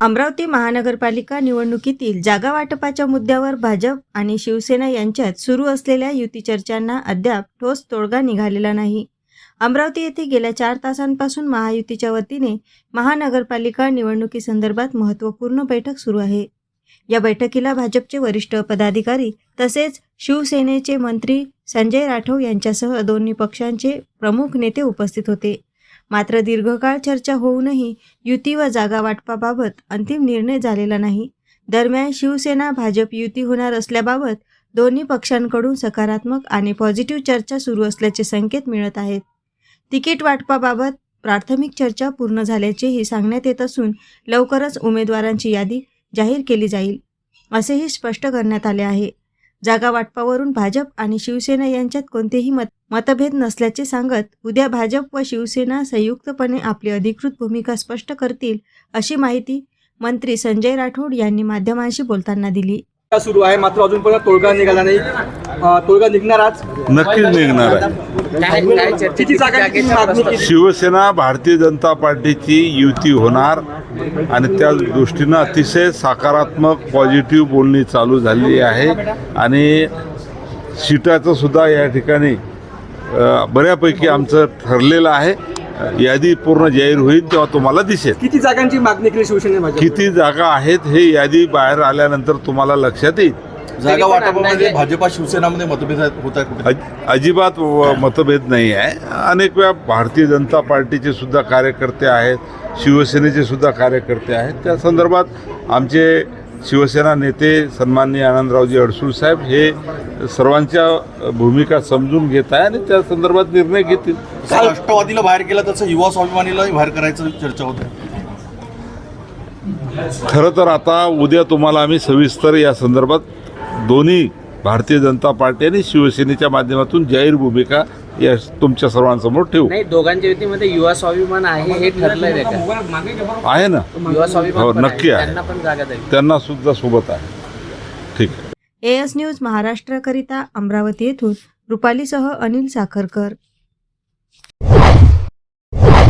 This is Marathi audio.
अमरावती महानगरपालिका निवडणुकीतील जागा वाटपाच्या मुद्द्यावर भाजप आणि शिवसेना यांच्यात सुरू असलेल्या युती चर्चांना अद्याप ठोस तोडगा निघालेला नाही. अमरावती येथे गेल्या 4 तासांपासून महायुतीच्या वतीने महानगरपालिका निवडणुकीसंदर्भात महत्त्वपूर्ण बैठक सुरू आहे. या बैठकीला भाजपचे वरिष्ठ पदाधिकारी तसेच शिवसेनेचे मंत्री संजय राठोड यांच्यासह दोन्ही पक्षांचे प्रमुख नेते उपस्थित होते. मात्र दीर्घकाळ चर्चा होऊनही युती व जागा वाटपाबाबत अंतिम निर्णय झालेला नाही. दरम्यान शिवसेना भाजप युती होणार असल्याबाबत दोन्ही पक्षांकडून सकारात्मक आणि पॉझिटिव्ह चर्चा सुरू असल्याचे संकेत मिळत आहेत. तिकीट वाटपाबाबत प्राथमिक चर्चा पूर्ण झाल्याचेही सांगण्यात येत असून लवकरच उमेदवारांची यादी जाहीर केली जाईल असेही स्पष्ट करण्यात आले आहे. जागा वाटपावरून भाजप आणि शिवसेना यांच्यात कोणतेही मतभेद नसल्याचे सांगत उद्या भाजप व शिवसेना संयुक्तपणे आपली अधिकृत भूमिका स्पष्ट करतील अशी माहिती मंत्री संजय राठोड यांनी माध्यमांशी बोलताना दिली. सुरू आहे मात्र अजूनपर्यंत तोडगा निघाला नाही. तोडगा निघणार आज? नक्कीच निघणार आहे. किती जागा? शिवसेना भारतीय जनता पार्टीची युती होणार आणि त्या दृष्टीनं अतिशय सकारात्मक पॉझिटिव्ह बोलणी चालू झाली आहे आणि सीटाचं सुद्धा या ठिकाणी बऱ्यापैकी आमचं ठरलेलं आहे. यादी पूर्ण जाहीर होईल तेव्हा तुम्हाला दिसेल. किती जागांची मागणी केली शिवसेनेने? किती जागा आहेत हे यादी बाहेर आल्यानंतर तुम्हाला लक्षात येईल. जागा वाटपामध्ये भाजपा शिवसेनामध्ये मतभेद होत आहे? अजिबात मतभेद नाही आहे. अनेक वेळा भारतीय जनता पार्टीचे सुद्धा कार्यकर्ते आहेत, शिवसेनेचे सुद्धा कार्यकर्ते आहेत. त्या संदर्भात आमचे शिवसेना नेते सन्माननीय आनंदरावजी अडसूळ साहेब हे सर्वांच्या भूमिका समजून घेत आहे आणि त्या संदर्भात निर्णय घेतील. काल राष्ट्रवादीला बाहेर केलं तसं युवा स्वाभिमानीलाही बाहेर करायचं चर्चा होते. खरं तर आता उद्या तुम्हाला आम्ही सविस्तर या संदर्भात दोन्ही भारतीय जनता पार्टी आणि शिवसेनेच्या माध्यमातून जाहीर भूमिका या तुमच्या सर्वांसमोर ठेवू. नाही, दोघांच्या युतीमध्ये युवा स्वाभिमान आहे हे ठरलंय का? आहे ना, युवा स्वाभिमान हो नक्की आहे. त्यांना पण जागा द्यावी. त्यांना सुद्धा सोबत आहे. ठीक आहे. AS न्यूज महाराष्ट्रकरिता अमरावती येथून रुपालीसह अनिल साखरकर.